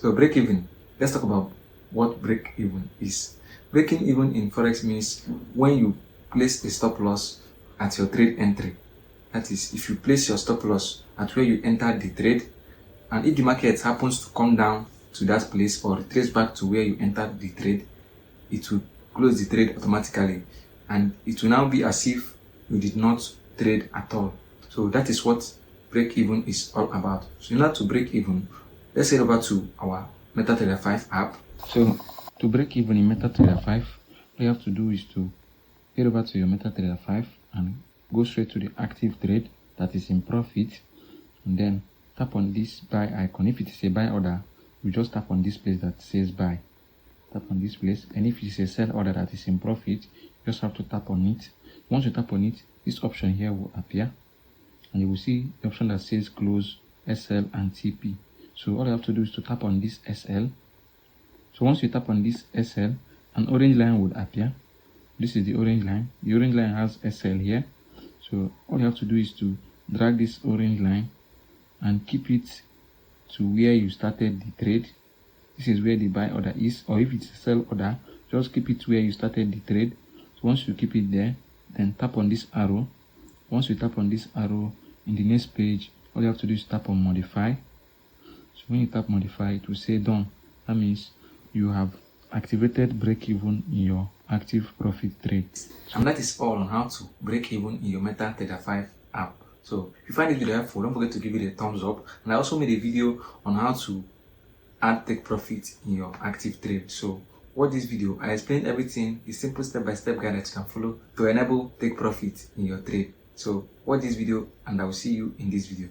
So break even. Let's talk about what break even is. Breaking even in Forex means when you place a stop loss at your trade entry. That is, if you place your stop loss at where you entered the trade, and if the market happens to come down to that place or retrace back to where you entered the trade, it will close the trade automatically, and it will now be as if you did not trade at all. So that is what break even is all about. So in order to break even, let's head over to our MetaTrader 5 app. So to break even in MetaTrader 5, all you have to do is to head over to your MetaTrader 5 and go straight to the active trade that is in profit, and then tap on this buy icon. If it is a buy order, you just tap on this place that says buy. Tap on this place, and if it is a sell order that is in profit, you just have to tap on it. Once you tap on it, this option here will appear, and you will see the option that says close, SL and TP. So all you have to do is to tap on this SL. So once you tap on this SL, an orange line would appear. This is the orange line. The orange line has SL here. So all you have to do is to drag this orange line and keep it to where you started the trade. This is where the buy order is, or if it's a sell order, just keep it where you started the trade. So once you keep it there, then tap on this arrow. Once you tap on this arrow in the next page, all you have to do is tap on modify. So when you tap modify, it will say done. That means you have activated break even in your active profit trade. And that is all on how to break even in your MetaTrader 5 app. So if you find this video helpful, don't forget to give it a thumbs up. And I also made a video on how to add take profit in your active trade. So watch this video. I explained everything, a simple step-by-step guide that you can follow to enable take profit in your trade. So watch this video, and I will see you in this video.